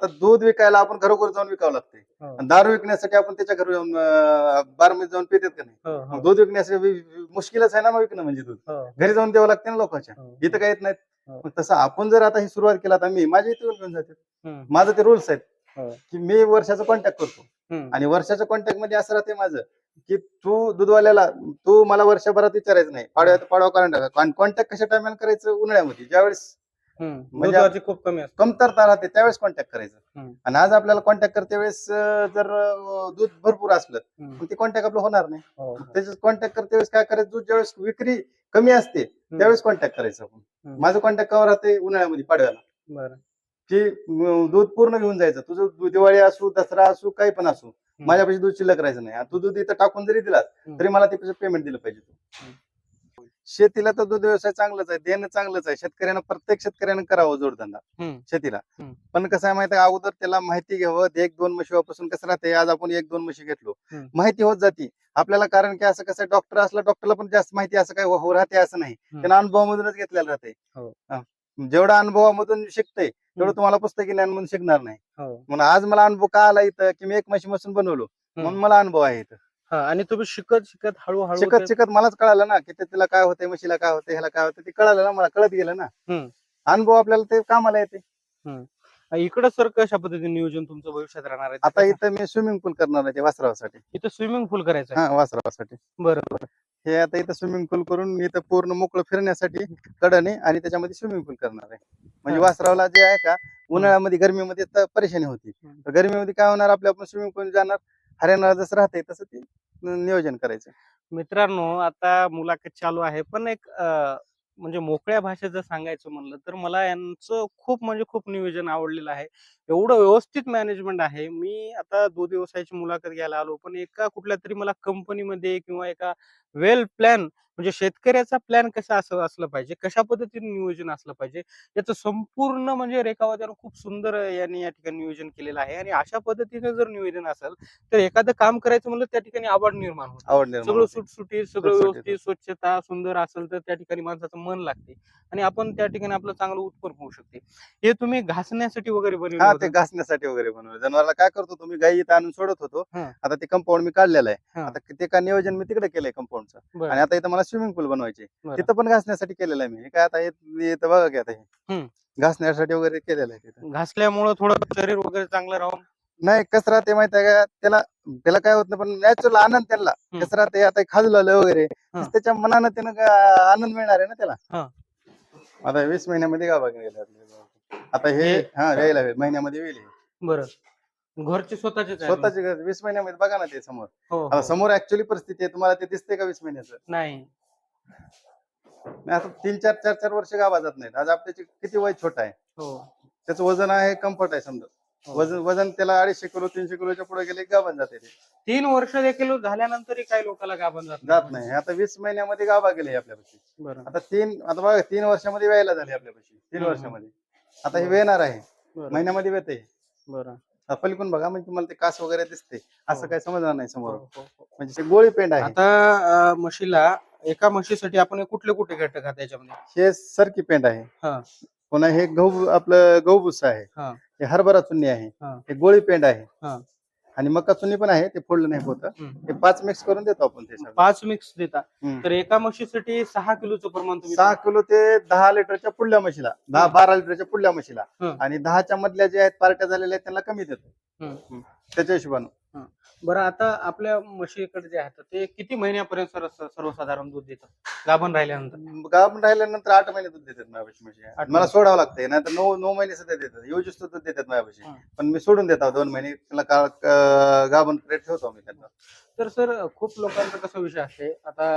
तर दूध विकायला आपण घरोघर जाऊन विकावं लागते. हो. दारू विकण्यासाठी आपण त्याच्या घरी जाऊन बारमध्ये जाऊन पितात का नाही. हो, हो. मग दूध विकण्यासाठी मुश्किलच आहे ना मग विकणं म्हणजे दूध. हो. घरी जाऊन द्यावं लागते ना लोकांच्या. हो. इथं काय येत नाहीत. हो. मग तसं आपण जर आता ही सुरुवात केला तर मी माझ्या इथे घेऊन जाते. हम्म. माझं ते रूल्स आहेत हो. की मी वर्षाचा कॉन्टॅक्ट करतो. हम्म. आणि वर्षाच्या कॉन्टॅक्ट मध्ये असं राहते माझं की तू दूधवाल्याला तू मला वर्षभरात विचारायचं नाही. पाडवा कारण टाका. कॉन्टॅक्ट कशा टायमाला करायचं उन्हाळ्यामध्ये ज्यावेळेस म्हणजे दुधाची खूप कमी असते. कमतरता राहते त्यावेळेस कॉन्टॅक्ट करायचं. हम्म. आणि आज आपल्याला कॉन्टॅक्ट करते वेळेस जर दूध भरपूर असलं हम्म. मग ते कॉन्टॅक्ट आपलं होणार नाही. हो, मग हो. त्याच्यात कॉन्टॅक्ट करते वेळेस काय करायचं दूध ज्यावेळेस विक्री कमी असते त्यावेळेस कॉन्टॅक्ट करायचं आपण. हम्म. माझं कॉन्टॅक्ट कवर राहते उन्हाळ्यामध्ये पाडव्याला बरं. की दूध पूर्ण घेऊन जायचं. तुझं दिवाळी असू दसरा असू काही पण असू माझ्यापाशी दूध शिल्लक राहायचं नाही. तू दूध इथं टाकून जरी दिलास तरी मला त्याचं पेमेंट दिलं पाहिजे. शेतीला तर दूध व्यवसाय चांगलाच आहे, देणं चांगलंच आहे. शेतकऱ्यांना प्रत्येक शेतकऱ्यानं करावं जोडधंदा शेतीला. पण कसं आहे माहिती आहे अगोदर त्याला माहिती घ्यावं. 1-2 म्हशी वापरून कसं राहते आज आपण 1-2 म्हशी घेतलो माहिती होत जाते आपल्याला. कारण की असं कसं डॉक्टर असला डॉक्टरला पण जास्त माहिती असं काय राहते असं नाही. त्यानं अनुभवामधूनच घेतलेलं राहते. जेवढा अनुभवामधून शिकतंय तेवढं तुम्हाला पुस्तकी ज्ञान म्हणून शिकणार नाही. म्हणून आज मला अनुभव का आला इथं की मी एक म्हशी मसून बनवलो म्हणून मला अनुभव आहे इथं. आणि तुम्ही शिकत शिकत हळूहळू शिकत मलाच कळालं ना की तिला काय होतंय म्हशीला काय होतंय ह्याला काय होतंय ते कळालं ना मला. कळत गेलं ना. अनुभव आपल्याला ते कामाला येते. इकडे सर कशा पद्धतीने नियोजन तुमचं भविष्यात राहणार आहे? आता इथं मी स्विमिंग पूल करणार आहे ते वासरावासाठी. इथं स्विमिंग पूल करायचं आहे? हा वासरावासाठी. बरोबर. हे आता इथं स्विमिंग पूल करून मी इथं पूर्ण मोकळं फिरण्यासाठी कडने आणि त्याच्यामध्ये स्विमिंग पूल करणार आहे. म्हणजे वासरावला जे आहे का उन्हाळ्यामध्ये गरमीमध्ये तर परेशानी होती. तर गरमीमध्ये काय होणार आपल्या आपण स्विमिंग पूल जाणार हरियाणा जसं राहते तसं ते नियोजन करायचं. मित्रांनो आता मुलाखत चालू आहे पण एक म्हणजे मोकळ्या भाषेत जर सांगायचं म्हणलं तर मला यांचं खूप म्हणजे खूप नियोजन आवडलेलं आहे. एवढं व्यवस्थित मॅनेजमेंट आहे. मी आता दूध व्यवसायाची मुलाखत घ्यायला आलो पण एका कुठल्या तरी मला कंपनीमध्ये किंवा एका वेल प्लॅन म्हणजे शेतकऱ्याचा प्लॅन कसा असलं पाहिजे, कशा पद्धतीने नियोजन असलं पाहिजे याचं संपूर्ण म्हणजे रेखावाद्यानं खूप सुंदर यांनी या ठिकाणी नियोजन केलेलं आहे. आणि अशा पद्धतीने जर नियोजन असेल तर एखादं काम करायचं म्हणलं त्या ठिकाणी आवड निर्माण होते. सगळं सुटसुटीत सगळं व्यवस्थित स्वच्छता सुंदर असेल तर त्या ठिकाणी माणसाचं मन लागते आणि आपण त्या ठिकाणी आपलं चांगलं उत्पन्न होऊ शकते. हे तुम्ही घासण्यासाठी वगैरे हा ते बनवलं? घासण्यासाठी वगैरे बनवलं. जनावराला काय करतो तुम्ही गाई इथं आणून सोडत होतो. आता ते कंपाऊंड मी काढलेलं आहे. आता ते का नियोजन मी तिकडे केलंय कंपाऊंडचं. आणि आता इथं मला स्विमिंग पूल बनवायचे तिथं पण घासण्यासाठी केलेलं आहे मी. काय आता इथं बघा की आता हे घासण्यासाठी वगैरे केलेलं आहे तिथं. घासल्यामुळे थोडं शरीर वगैरे चांगलं राहून नाही कसं राहते माहिती आहे का त्याला काय होत नाही पण नॅचरल आनंद त्याला कसं राहते. आता खाजलं वगैरे त्याच्या मनानं त्यानं आनंद मिळणार आहे ना त्याला. आता 20 महिन्यामध्ये गाभा गेला आता हे यायला महिन्यामध्ये वेळ. बरं घरचे स्वतःचे 20 महिन्यामध्ये बघा ना ते समोर. आता समोर ऍक्च्युअली परिस्थिती आहे तुम्हाला ते दिसते का 20 महिन्याचं? नाही. आता 3-4 वर्ष गाभा जात नाहीत. आज आपल्याचे किती वय छोटा आहे. त्याचं वजन आहे कम्फर्ट आहे समजा. वजन त्याला 250 किलो 300 किलोच्या पुढे गेले गाभण जाते. 3 वर्ष देखील झाल्यानंतरही काही लोकांना गाभण जात नाही. आता 20 महिन्यामध्ये गाभा गेले आपल्यापाशी. आता बघा 3 वर्षामध्ये व्यायला झाले आपल्यापाशी. 3 वर्षामध्ये आता हे वेणार आहे महिन्यामध्ये वेते. बरं पलीकडून बघा म्हणजे तुम्हाला ते कास वगैरे दिसते असं काही समजणार नाही समोर. म्हणजे गोळी पेंड आहे. आता म्हशीला एका म्हशीसाठी आपण कुठले कुठले घटक घालतो याच्यामध्ये? हे सरकी पेंड आहे. पुन्हा हे गहू आपलं गहू भुसा आहे. हे हरभरा चुन्नी आहे. हे गोळी पेंड आहे. आणि मका चुन्नी पण आहे ते फोडलं नाही होतं. हे 5 मिक्स करून देतो आपण. ते 5 मिक्स देता तर एका म्हशीसाठी 6 किलोचं प्रमाण 6 किलो ते 10 लिटरच्या पुढल्या म्हशीला 10-12 लिटरच्या पुढल्या म्हशीला आणि 10च्या मधल्या जे आहेत पार्ट्या झालेल्या आहेत त्यांना कमी देतो त्याच्या हिशोबानं. बरं आता आपल्या म्हशीकडे जे आहेत ते किती महिन्यापर्यंत सर्वसाधारण दूध देतात गाभण राहिल्यानंतर? गाभण राहिल्यानंतर 8 महिने दूध देतात माझ्यापाशी म्हशी. मला सोडावं लागतंय नाहीतर 9 महिने सुद्धा देतात. योजिस्त दूध देतात माझ्यापाशी. पण मी सोडून देतो 2 महिने त्याला गाभण प्लेट ठेवतो मी त्यांना. तर सर खूप लोकांचा कसा विषय असते आता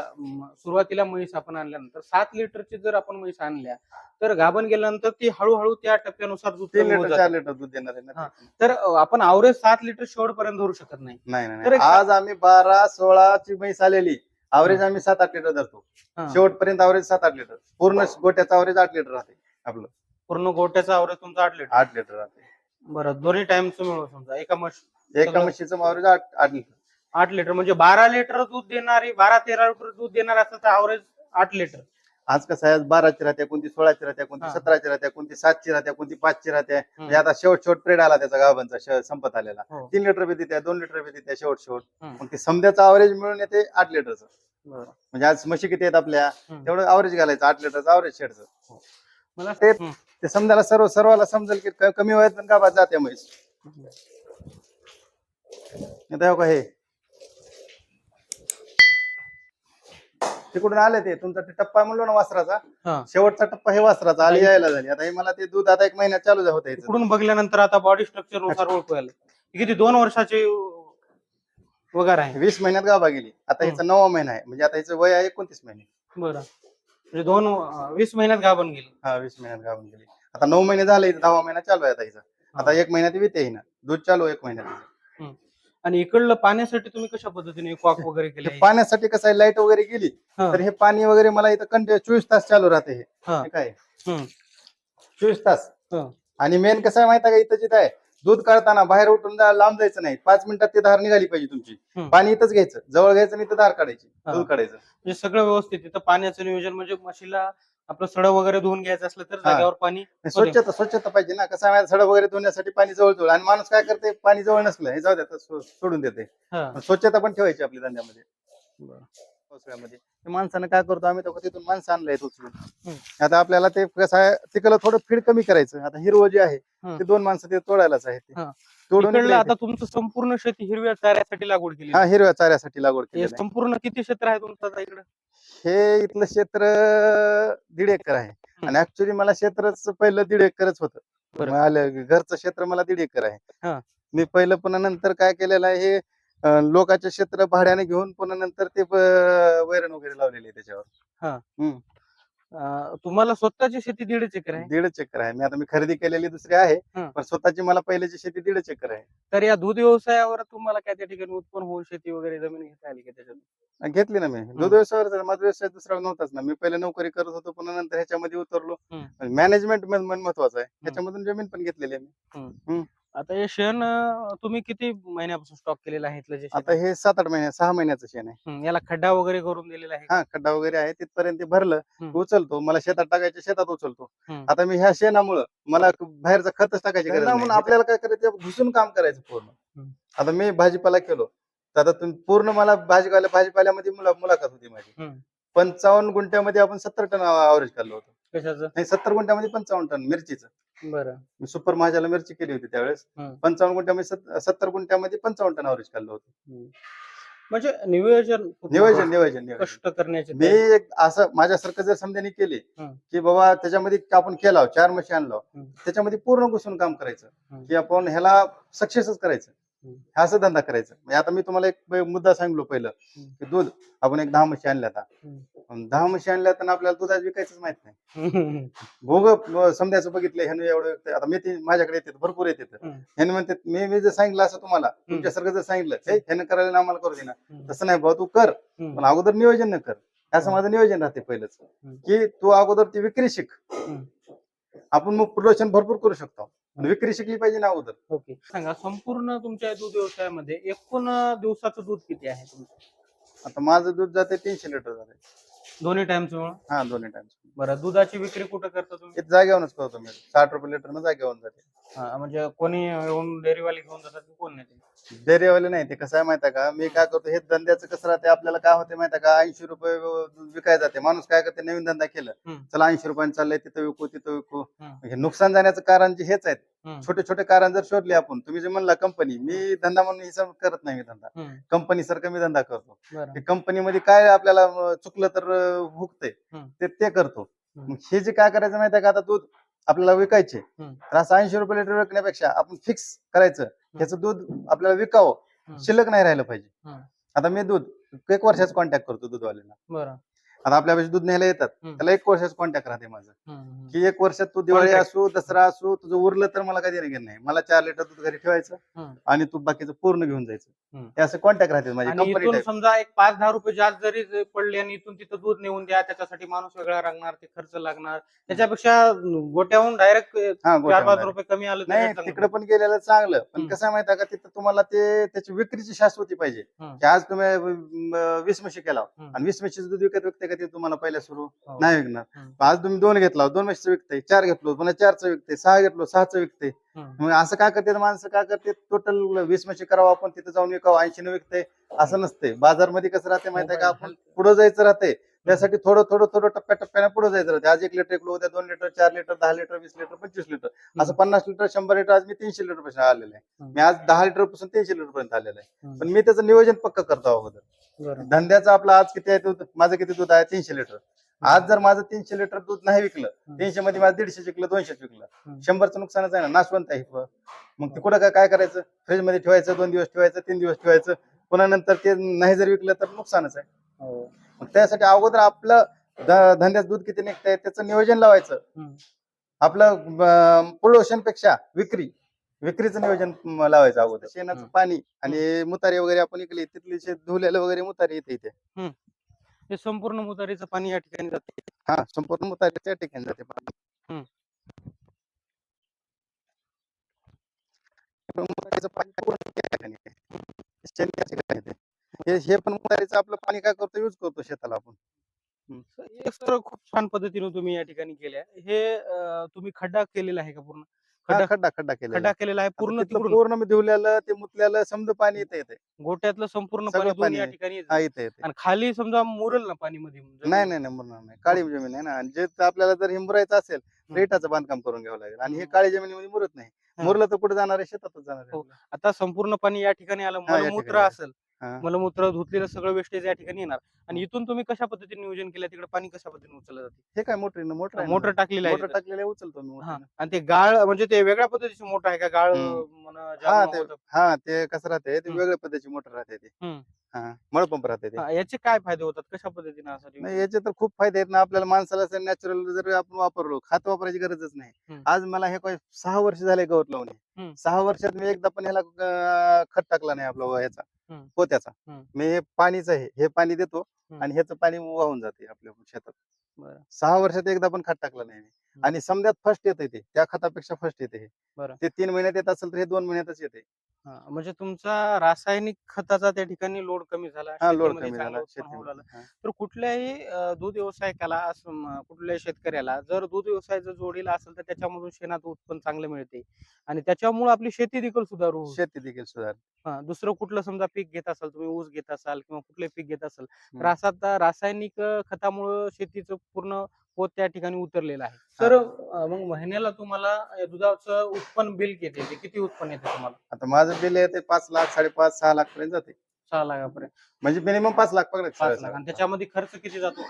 सुरुवातीला म्हैस आपण आणल्यानंतर 7 लिटरची जर आपण म्हैस आणल्या तर गाभण गेल्यानंतर ती हळूहळू त्या टप्प्यानुसार दूध 3 लिटर 4 लिटर दूध देणार आहे ना. तर आपण अवरेज 7 लिटर शेवटपर्यंत धरू शकत नाही. नाही आज आम्ही 12-16 ची म्हैस आलेली अवरेज आम्ही 7-8 लिटर धरतो. शेवटपर्यंत अवरेज 7-8 लिटर. पूर्ण गोट्याचा अवरेज 8 लिटर राहते आपलं. पूर्ण गोट्याचा अवरेज तुमचा 8 लिटर राहते. बरं दोन्ही टाइमचं मिळून समजा एका म्हशीचं अवरेज 8 लिटर. 8 लिटर म्हणजे 12 लिटर दूध देणारी 12-13 लिटर दूध देणार असं तर अवरेज 8 लिटर. आज कसं आहे, 12ची राहत्या, कोणती 16ची राहत्या, कोणती हा. 17ची राहत्या, कोणती 7ची राहत्या, कोणती 5ची राहत्या. हम्म. म्हणजे आता शेवट पिरियड आला त्याचा गावांचा संपत आलेला. हो. 3 लिटर बी देत्या, 2 लिटर बी देत्या शेवट. हम्म. मग ते समद्याचा अवरेज मिळून येते 8 लिटरचं. बरं. म्हणजे आज म्हशी किती आहेत आपल्या, हम्म. तेवढं अवरेज घालायचं 8 लिटरचं अवरेज शेडचं. मला ते हम्म. ते समजायला सर्वाला समजेल की कमी वयात पण गावात जाते म्हैस. आता हे बघा, हे तिकडून आले ते तुमचा ते टप्पा म्हणलो ना वासराचा, हा. शेवटचा टप्पा हे वासराचा आली यायला झाली. आता हे मला ते दूध आता 1 महिन्यात चालू होतं याचं. इकडून बघल्यानंतर आता बॉडी स्ट्रक्चर नुसार ओळखू आलं. किती 2 वर्षाचे वगैर आहे. 20 महिन्यात गाभा गेली. आता हिचा 9वा महिना आहे, म्हणजे आता हिचं वय आहे 29 महिने. बरं. म्हणजे 20 महिन्यात गाभण गेली. हा, 20 महिन्यात गाभून गेली. आता 9 महिने झाले, 10वा महिना चालू आहे आता हिचा. आता 1 महिन्यात विते ना दूध चालू 1 महिन्यात. आणि इकडलं पाण्यासाठी तुम्ही कशा पद्धतीने कॉक वगैरे केले? हे पाण्यासाठी कसं आहे, लाईट वगैरे गेली हा. तर हे पाणी वगैरे मला इथं कंटिन्यू 24 तास चालू राहते. हा. हे काय हम्म. 24 तास. हा. आणि मेन कसं आहे माहिती आहे का, इथं जिथं आहे दूध काढताना बाहेर उठून लांब जायचं नाही. 5 मिनिटात ती धार निघाली पाहिजे तुमची. पाणी इथंच घ्यायचं, जवळ घ्यायचं आणि इथं धार काढायची, दूध काढायचं. म्हणजे सगळं व्यवस्थित. तिथं पाण्याचं नियोजन म्हणजे म्हशीला आपलं सड वगैरे धुवून घ्यायचं असलं तर जागेवर पाणी. स्वच्छता पाहिजे ना. कसं आहे, सडा वगैरे धुण्यासाठी पाणी जवळ. आणि माणूस काय करते, पाणी जवळ नसलं हे जाऊ द्या सोडून देते. स्वच्छता पण ठेवायची आपली धंद्यामध्ये. पावसाळ्यामध्ये माणसानं काय करतो, आम्ही तर तिथून माणसं आणलंय उचलून. आता आपल्याला ते कसं आहे, तिकडलं थोडं फीड कमी करायचं. आता हिरवं जे आहे ते 2 माणसं ते तोडायलाच आहे. ते तोडून इकडलं आता तुमचं संपूर्ण शेती हिरव्या चाऱ्यासाठी लागवड केली? हा, हिरव्या चाऱ्यासाठी लागवड हे केली. संपूर्ण किती क्षेत्र आहे तुमचं आता इकडं? हे इथलं क्षेत्र 1.5 एकर आहे. आणि ऍक्च्युली मला क्षेत्रच पहिलं 1.5 एकरच होतं. घरचं क्षेत्र मला 1.5 एकर आहे. मी पहिलं पुन्हा नंतर काय केलेलं आहे, हे लोकांचे क्षेत्र भाड्याने घेऊन पुन्हा नंतर ते वैरण वगैरे लावलेली आहे त्याच्यावर. तुम्हाला स्वतःची शेती 1.5 एकर आहे? 1.5 एकर आहे. मी खरेदी केलेली दुसरी आहे, पण स्वतःची मला पहिल्याची शेती 1.5 एकर आहे. तर या दूध व्यवसायावर तुम्हाला काय त्या ठिकाणी उत्पन्न होऊन शेती वगैरे जमीन घेता आली का त्याच्यात? घेतली ना मी. दूध व्यवसायावर माझा व्यवसाय दुसरा नव्हताच ना. मी पहिले नोकरी करत होतो, पुन्हा नंतर ह्याच्यामध्ये उतरलो. मॅनेजमेंट महत्वाचं आहे, ह्याच्यामधून जमीन पण घेतलेली आहे मी. आता हे शेण तुम्ही किती महिन्यापासून स्टॉक केलेलं आहे इथलं जे शेण? आता हे 7-8 महिने 6 महिन्याचं शेण आहे. याला खड्डा वगैरे करून दिलेला आहे? हा, खड्डा वगैरे आहे. तिथपर्यंत ते भरलं उचलतो, मला शेतात टाकायचं शेतात उचलतो. आता मी ह्या शेणामुळं मला बाहेरचं खतच टाकायची गरज नाही. म्हणून आपल्याला काय करायचं, घुसून काम करायचं पूर्ण. आता मी भाजीपाला केलो तर आता तुम्ही पूर्ण मला भाजीपाल्यामध्ये मुलाखत होती माझी. 55 गुंठ्यामध्ये आपण 70 टन अवरेज काढलं होतं. कशाचं? नाही, 70 गुंठ्यामध्ये 55 टन मिरचीचं. बरं. मी सुपर महाजाला मिरची केली होती त्यावेळेस. 55 गुंठ्यामध्ये 70 गुंठ्यामध्ये 55 टन अवरेज काढलं होतं. म्हणजे नियोजन कष्ट करण्याचे. मी एक असं माझ्यासारखं जर समजाने केले की बाबा त्याच्यामध्ये आपण केला 4 म्हशी आणलो, त्याच्यामध्ये पूर्ण घुसून काम करायचं की आपण ह्याला सक्सेसच करायचं, हा असं धंदा करायचा. म्हणजे आता मी तुम्हाला एक मुद्दा सांगलो पहिलं की दूध आपण 10 म्हशी आणल्या. आता 10 म्हशी आणल्या तर आपल्याला दूध विकायचंच माहित नाही. भोग समजायचं बघितलं ह्यानं एवढं. आता मेथी माझ्याकडे येते, भरपूर येते. ह्याने म्हणते मी जर सांगितलं असं तुम्हाला, तुमच्यासारखं जर सांगितलं ह्यानं करायला आम्हाला करू दे ना, तसं नाही भाऊ, तू कर पण अगोदर नियोजन न कर. असं माझं नियोजन राहते पहिलंच की तू अगोदर ती विक्री शिक. आपण मग प्रोडक्शन भरपूर करू शकतो, विक्री शिकली पाहिजे ना अगोदर. ओके, सांगा संपूर्ण तुमच्या दूध व्यवसायामध्ये एकूण दिवसाचं दूध किती आहे तुमचं? आता माझं दूध जाते 300 लिटर जाते दोन्ही टाइम्स मिळून? हा, दोन्ही टाइम्स. बरं, दुधाची विक्री कुठं करता तुम्ही? जागेवरच करतो मी. 60 रुपये लिटर जागेवर जाते. म्हणजे कोणी येऊन डेअरीवाले घेऊन जातात की कोण नेते? डेअरीवाले नाही. ते कसं आहे माहिती आहे का, मी काय करतो, हे धंद्याचं कसं राहते आपल्याला काय होते माहिती आहे का, 80 रुपये विकाय जाते. माणूस काय करते, नवीन धंदा केलं, चला 80 रुपयांनी चाललंय, तिथं विकू. हे नुकसान जाण्याचं कारण जे हेच आहेत. छोटे छोटे कारण जर शोधले आपण, तुम्ही जे म्हणला कंपनी, मी धंदा म्हणून हिसाब करत नाही. मी धंदा कंपनी सारखा मी धंदा करतो. कंपनीमध्ये काय आपल्याला चुकलं तर हुकतंय ते करतो. हे जे काय करायचं माहिती आहे का, आता दूध आपल्याला विकायचे तर असं 80 रुपये लिटर विकण्यापेक्षा आपण फिक्स करायचं, ह्याचं दूध आपल्याला विकावं, शिल्लक नाही राहिलं पाहिजे. आता मी दूध 1 वर्षाचा कॉन्टॅक्ट करतो दूधवाल्यांना. बरं. आता आपल्यापाशी दूध न्यायला येतात, त्याला 1 वर्षाचा कॉन्टॅक्ट राहते माझं की 1 वर्षात तू दिवाळी असू दसरा असू तुझं उरलं तर मला काही देणं घेणं नाही. मला 4 लिटर दूध घरी ठेवायचं आणि तू बाकीचं पूर्ण घेऊन जायचं. हम्म. हे असं कॉन्टॅक्ट राहते माझे आणि कंपनी इथून टाईप. समजा एक 5-10 रुपये जास्त जरी पडले आणि इथून तिथं दूध नेऊन द्या, त्याच्यासाठी माणूस वेगळा लागणार, ते खर्च लागणार, त्याच्यापेक्षा गोट्याहून डायरेक्ट हा 4-5 गोठ्यामध्ये रुपये कमी आलं नाही तरी चांगलं. तिकडे पण गेलेलं चांगलं, पण हम्म. कसं आहे माहिती आहे का, तिथं तुम्हाला ते त्याची विक्रीची शाश्वती पाहिजे. हम्म. की आज तुम्ही 20 म्हशी केला हम्म. आणि 20 म्हशीचं दूध विकते का ते तुम्हाला पहिल्या सुरू हो. नाही विकणार. हम्म. आज तुम्ही 2 घेतला, 2 म्हशीचं विकते, 4 घेतलो पुन्हा 4चं विकते, 6 घेतलो 6चं विकते. हम्म. मग असं काय करते माणसं, काय करते टोटल 20 म्हशी करावं आपण तिथे जाऊन विकावं 80 न विकते असं नसते. बाजारमध्ये कसं राहते माहिती आहे का, आपण पुढे जायचं राहते त्यासाठी थोडं थोडं थोडं टप्प्याटप्प्याने पुढे जायचं राहते. आज 1 लिटर इकडे, उद्या 2 litre, 4 litre, 10 litre, 20 litre, 25 litre, असं 50 लिटर, 100 लिटर. आज मी 300 लिटर पासून आलेलं आहे. मी आज 10 लिटर पासून 300 लिटर पर्यंत आलेलं आहे. पण मी त्याचं नियोजन पक्क करतो अगोदर. धंद्याचं आपलं आज किती आहे दूध, माझं किती दूध आहे 300 लिटर. आज जर माझं 300 लिटर दूध नाही विकलं, 300 मध्ये माझं 150 विकलं, 200 विकलं, 100चं नुकसानच आहे ना, नाशवंत आहे. मग ते कुठं काय करायचं, फ्रीज मध्ये ठेवायचं, 2 दिवस ठेवायचं, 3 दिवस ठेवायचं, पुन्हा नंतर ते नाही जर विकलं तर नुकसानच आहे. मग त्यासाठी अगोदर आपलं धंद्यात दूध किती निघतंय त्याचं नियोजन लावायचं. आपलं प्रोडक्शनपेक्षा विक्रीचं नियोजन लावायचं अगोदर. शेणाचं पाणी आणि मुतारी वगैरे आपण इकली, तिथली धुलेलं वगैरे मुतारी येते इथे. हे संपूर्ण मुतारीचं पाणी या ठिकाणी जाते. हा संपूर्ण मुतारी त्या ठिकाणी जाते पाणी. मुतारीचं पाणी पूर्ण त्या ठिकाणी आहे. शेणाच्या ठिकाणी येते. हे पण मुतारीचं आपलं पाणी काय करतो, यूज करतो शेताला आपण. हे सर खूप छान पद्धतीने तुम्ही या ठिकाणी केल्या. हे तुम्ही खड्डा केलेला आहे का पूर्ण? खड्डा खड्डा केलेला आहे पूर्ण. पूर्ण मी धुवलेलं ते मुतल्यालं समजा पाणी येते गोट्यातलं संपूर्ण सगळं पाणी पाणी या आहे. ठिकाणी हा येतं. येते आणि खाली समजा मुरल ना पाणी मध्ये नाही नाही नाही मुरणार नाही. काळी जमीन आहे ना, आणि जे आपल्याला जर हिंबरायचं असेल तर रेटाचं बांधकाम करून घ्यावं लागेल. आणि हे काळी जमिनीमध्ये मुरत नाही. मुरलं तर कुठे जाणार आहे, शेतातच जाणार आहे. आता संपूर्ण पाणी या ठिकाणी आलं, हा, या मलमूत्र ठिकाणी. असेल, मलमूत्र धुतलेलं सगळं वेस्टेज या ठिकाणी येणार. आणि इथून तुम्ही कशा पद्धतीने नियोजन केलं, तिकडे पाणी कशा पद्धतीने उचललं जाते? हे काय मोटर मोटर टाकलेली आहे मोटर तिथं. टाकलेले उचलतो मी मोटरनं. आणि ते गाळ म्हणजे ते वेगळ्या पद्धतीची मोटर आहे का? गाळ हा ते कसं राहते, ते वेगळ्या पद्धतीची मोटर राहते ते. हा मळपंप राहते ते. याचे काय फायदे होतात, कशा पद्धतीने असं? नाही याचे तर खूप फायदे आहेत ना आपल्याला. माणसाला नॅचरल जर आपण वापरलो, खत वापरायची गरजच नाही. आज मला हे काय 6 वर्ष झाले गवत लावणे. 6 वर्षात मी एकदा पण ह्याला खत टाकला नाही आपला ह्याचा पोत्याचा. मी हे पाणीच आहे, हे पाणी देतो आणि ह्याचं पाणी वाहून जाते आपल्या शेतात. 6 वर्षात एकदा पण खत टाकलं नाही. आणि समजात फर्स्ट येते ते, त्या खतापेक्षा फर्स्ट येते हे. ते 3 महिन्यात येत असेल तर हे 2 महिन्यातच येते. म्हणजे तुमचा रासायनिक खताचा त्या ठिकाणी लोड कमी झाला, लोड शेतीमध्ये कमी चांगलं झाला उत्पन्न होऊ लागलं. शेतीमध्ये. तर कुठल्याही दूध व्यवसायिकाला कुठल्याही शेतकऱ्याला जर दूध व्यवसाय जर जोडीला असेल तर त्याच्यामधून शेणाचं उत्पन्न चांगलं मिळते आणि त्याच्यामुळे आपली शेती देखील सुधारू शेती देखील सुधार. दुसरं कुठलं समजा पीक घेत असाल तुम्ही, ऊस घेत असाल किंवा कुठले पीक घेत असाल तर आता रासायनिक खतामुळे शेतीचं पूर्ण पोत त्या ठिकाणी उतरलेलं आहे. तर मग महिन्याला तुम्हाला या दुधाचं उत्पन्न बिल किती उत्पन्न येते तुम्हाला? आता माझं बिल येते 5 लाख, 5.5, 6 लाख पर्यंत जाते. 6 लाखापर्यंत म्हणजे मिनिमम 5 लाख पकडा. 5 लाख. आणि त्याच्यामध्ये खर्च किती जातो?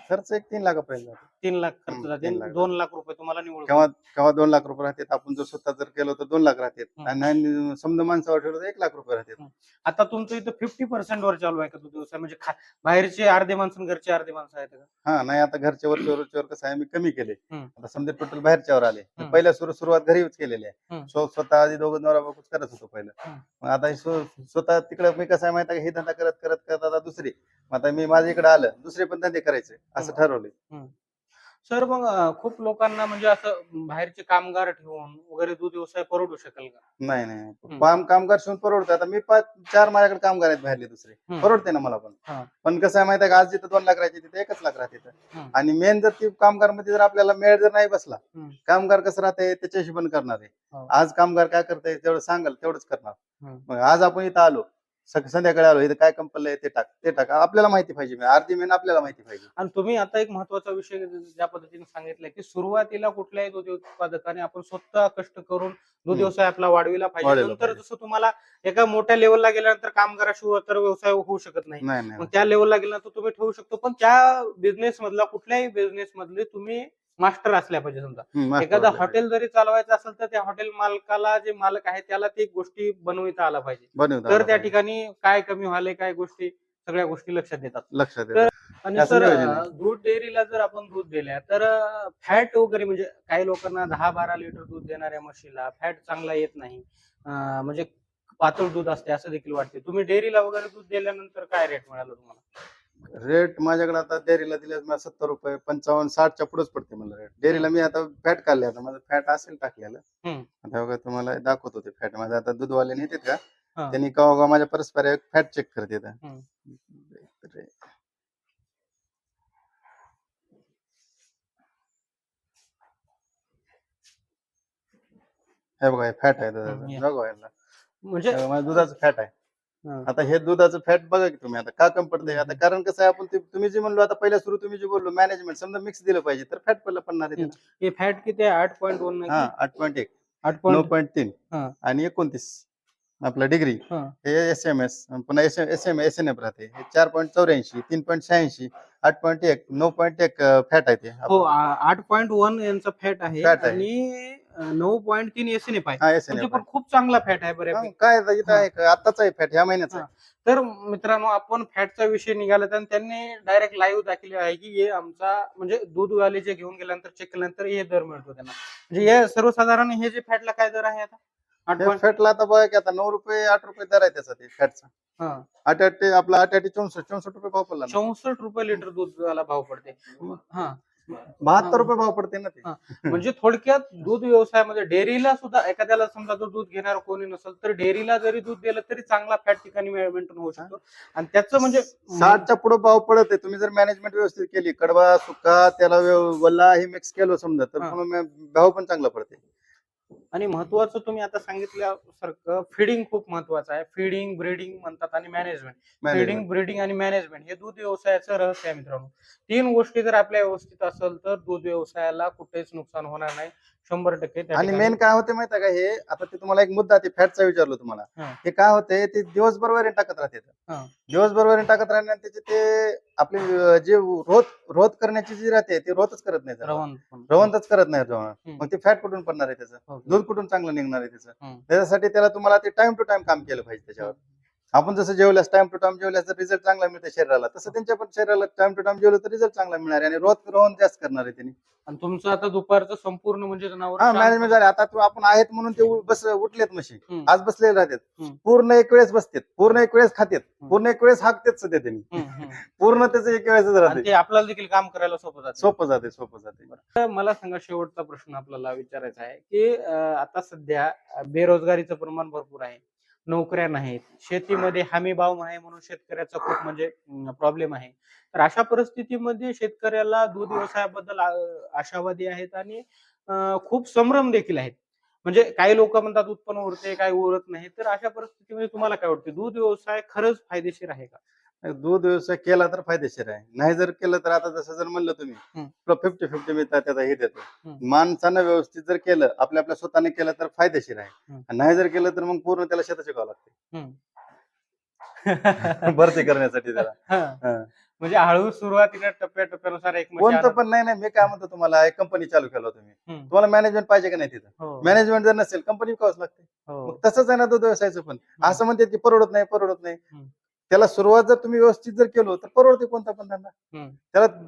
खर्च एक 3 लाखापर्यंत जातो. 3 लाख खर्च जाते. 2 लाख रुपये तुम्हाला निवड. केव्हा 2 लाख रुपये राहतात. आपण जर स्वतः जर केलं तर 2 लाख राहतात. आणि समजा माणसावर ठेवलं तर 1 लाख रुपये राहतात. आता तुमचं इथं 50% वर चालू आहे का दूध व्यवसाय? म्हणजे बाहेरचे अर्धे माणसं, घरचे अर्धे माणसं आहेत का? हा नाही, आता घरच्या वरच्यावर कसं आहे, मी कमी केले. आता समजा टोटल बाहेरच्यावर आले. पहिल्या सुरुवात घरीच केलेली आहे. स्वतः आधी दोघं नवरा बायकोच करत होतो पहिलं. मग आता स्वतः तिकडे मी कसं आहे माहिती आहे का, हे धंदा करत करत करत आता दुसरी, आता मी माझ्या इकडे आलं, दुसरे पण धंदे करायचे असं ठरवले. सर मग खूप लोकांना म्हणजे असं बाहेरचे कामगार ठेवून वगैरे दूध व्यवसाय परवडू शकेल का? नाही नाही, कामगार शिवून परवडतं. आता मी 5-4 माझ्याकडे कामगार आहेत बाहेरले दुसरे, परवडते ना मला पण. पण कसं आहे माहिती आहे का, आज जिथं 2 लाख राहायचे तिथे 1 लाख राहते. आणि मेन जर ती कामगार मध्ये जर आपल्याला मेळ जर नाही बसला, कामगार कसं राहते त्याच्याशी पण करणार आहे. आज कामगार काय करताय तेवढं सांगाल तेवढंच करणार. मग आज आपण इथं आलो, संध्याकाळी आलो, इथं काय कंपनी आहे ते टाक आपल्याला माहिती पाहिजे. अर्धी मेन आपल्याला माहिती पाहिजे. आणि तुम्ही आता एक महत्वाचा विषय ज्या पद्धतीने सांगितलाय की सुरुवातीला कुठल्याही दूध उत्पादकाने आपण स्वतः कष्ट करून दूध व्यवसाय आपला वाढविला पाहिजे. नंतर जसं तुम्हाला एका मोठ्या लेवलला गेल्यानंतर कामगाराशिवाय तर व्यवसाय होऊ शकत नाही. मग त्या लेवलला गेल्यानंतर तुम्ही ठेवू शकतो. पण त्या बिझनेस मधला, कुठल्याही बिझनेस मधले तुम्ही मास्टर असल्या पाहिजे. समजा एखादा हॉटेल जरी चालवायचं असेल तर त्या हॉटेल मालकाला, जे मालक आहे त्याला ती गोष्टी बनविता आला पाहिजे. तर त्या ठिकाणी काय कमी व्हायला, काय गोष्टी, सगळ्या गोष्टी लक्षात येतात. आणि सर दूध डेअरीला जर आपण दूध दिल्या तर फॅट वगैरे, म्हणजे काही लोकांना 10-12 लिटर दूध देणाऱ्या म्हशीला फॅट चांगला येत नाही. म्हणजे पातळ दूध असते असं देखील वाटते. तुम्ही डेअरीला वगैरे दूध दिल्यानंतर काय रेट मिळाला तुम्हाला? रेट माझ्याकडे आता डेअरीला दिल्यास मला 70 रुपये 55 60च्या पुढेच पडते मला रेट. डेअरीला मी आता फॅट काढले, आता माझं फॅट असेल टाकलेलं. हम्म. आता बघा तुम्हाला दाखवतो ते फॅट माझं. आता दूधवाले नेतात का हा. त्यांनी कवा माझ्या परस्पर फॅट चेक करते. हे बघा फॅट आहे हम्म, दादा, बघा याला. म्हणजे हे बघा, माझं दुधाचं फॅट आहे. हा. आता हे दुधाचं फॅट बघा की तुम्ही आता का कमी पडतंय. आता कारण कसं आहे, आपण तुम्ही जे म्हणलो आता पहिल्या सुरू तुम्ही जे बोललो मॅनेजमेंट समजा मिक्स दिलं पाहिजे तर फॅट पडणार आहे त्याला. हे फॅट किती आहे? 8.1 हा 8.1 8. 9.3 हा. आणि 29 आपला डिग्री. हा. हे SMS पुन्हा SNF राहते. हे 4.84 3.86 8.1 9.1 फॅट आहे ते. हो 8.1 यांचा फॅट आहे Fat आहे. आणि 9.3 एसएनएफ आहे. हा म्हणजे SNF पण खूप चांगला फॅट आहे बऱ्यापैकी. काय आहे, इथं आहे का? आत्ताच आहे फॅट ह्या महिन्याचा आहे. तर मित्रांनो आपण फॅटचा विषय निघाला तर त्यांनी डायरेक्ट लाईव्ह दाखवले आहे की हे आमचा म्हणजे दूधवाले जे घेऊन गेल्यानंतर चेक केल्यानंतर हे दर मिळतो त्यांना. म्हणजे हे सर्वसाधारण हे जे फॅटला काय दर आहे आता? 8. हे फॅटला आता बघा की आता 9 रुपये 8 रुपये दर आहे त्याचा ते फॅटचा. हा. 8 आपला 8 64 रुपये भाव पडला ना. 64 रुपये लिटर दूधाला भाव पडते. हा 72 रुपये भाव पडते ना ते. म्हणजे थोडक्यात दूध व्यवसायामध्ये डेअरीला सुद्धा एखाद्याला समजा जो दूध घेणार कोणी नसेल तर डेअरीला जरी दूध दिलं तरी चांगला फॅट ठिकाणी मेंटेन होऊ शकतो. आणि त्याचं म्हणजे 60च्या पुढे भाव पडत आहे. तुम्ही जर मॅनेजमेंट व्यवस्थित केली, कडवा सुका त्याला वल्ला हे मिक्स केलं समजा तर पुन्हा भाव पण चांगला पडते. आणि महत्वाचं तुम्ही आता सांगितल्यासारखं फिडिंग खूप महत्वाचं आहे. फिडिंग ब्रीडिंग म्हणतात आणि मॅनेजमेंट. फिडिंग ब्रीडिंग आणि मॅनेजमेंट हे दूध व्यवसायाचं रहस्य आहे मित्रांनो. 3 गोष्टी जर आपल्या व्यवस्थित असेल तर दूध व्यवसायाला कुठेच नुकसान होणार नाही 100%. आणि मेन काय होते माहिती आहे का, हे आता ते तुम्हाला एक मुद्दा ते फॅटचा विचारलो तुम्हाला. हे काय होते ते दिवसभर वैरण टाकत राहते. दिवसभर वैरण टाकत राहण्याने त्याचे ते आपले जे रोध करण्याची जी राहते ते रोधच करत नाही, रवंतच करत नाही. मग ते फॅट कुठून पडणार आहे, त्याचं दूध कुठून चांगलं निघणार आहे त्याचं. त्याच्यासाठी त्याला तुम्हाला ते टाइम टू टाइम काम केलं पाहिजे त्याच्यावर. आपण जसं जेवल्यास टाइम टू टाइम जेवल्यास तर रिझल्ट चांगला मिळते शरीराला, तसं त्यांच्या पण शरीराला टाइम टू टाइम जेवलं तर रिझल्ट चांगला मिळणार आहे आणि रोहन जास्त करणार आहे त्यांनी. आणि तुमचं आता दुपारचं संपूर्ण म्हणजे जनावर मॅनेजमेंट झालं. आता आपण आहेत म्हणून ते उठलेत म्हशी, आज बसलेले राहतात, पूर्ण एक वेळेस बसतात, पूर्ण एक वेळेस खातात, पूर्ण एक वेळेस हाकतात सध्या त्यांनी. पूर्ण त्याचं एक वेळेस राहते. ते आपल्याला देखील काम करायला सोपं जाते. सोपं जाते. तर मला सांगा, शेवटचा प्रश्न आपल्याला विचारायचा आहे की आता सध्या बेरोजगारीचं प्रमाण भरपूर आहे, नोकऱ्या नाहीत, शेतीमध्ये हमी भाव नाही म्हणून शेतकऱ्याचा खूप म्हणजे प्रॉब्लेम आहे. तर अशा परिस्थितीमध्ये शेतकऱ्याला दूध व्यवसायाबद्दल आशावादी आहेत आणि खूप संभ्रम देखील आहेत. म्हणजे काही लोक म्हणतात उत्पन्न उरते, काही उरत नाही. तर अशा परिस्थितीमध्ये तुम्हाला काय वाटते, दूध व्यवसाय खरंच फायदेशीर आहे का? दूध व्यवसाय केला तर फायदेशीर आहे, नाही जर केलं तर आता जसं जर म्हणलं तुम्ही 50-50 मी त्याचा हे देतो. माणसानं व्यवस्थित जर केलं, आपल्या स्वतःने केलं तर फायदेशीर आहे, नाही जर केलं तर मग पूर्ण त्याला शेतात शिकावं लागते भरती करण्यासाठी त्याला. म्हणजे हळू सुरुवातीला टप्प्यानुसार एक कोणतं पण नाही. मी काय म्हणतो तुम्हाला, एक कंपनी चालू केलं तुम्ही, तुम्हाला मॅनेजमेंट पाहिजे का नाही तिथं? मॅनेजमेंट जर नसेल कंपनी विकावंच लागते. मग तसंच आहे ना दूध व्यवसायाचं पण. असं म्हणते की परवडत नाही. त्याला सुरुवात जर तुम्ही व्यवस्थित जर केलो तर परवडते कोणता पण धंदा. त्याला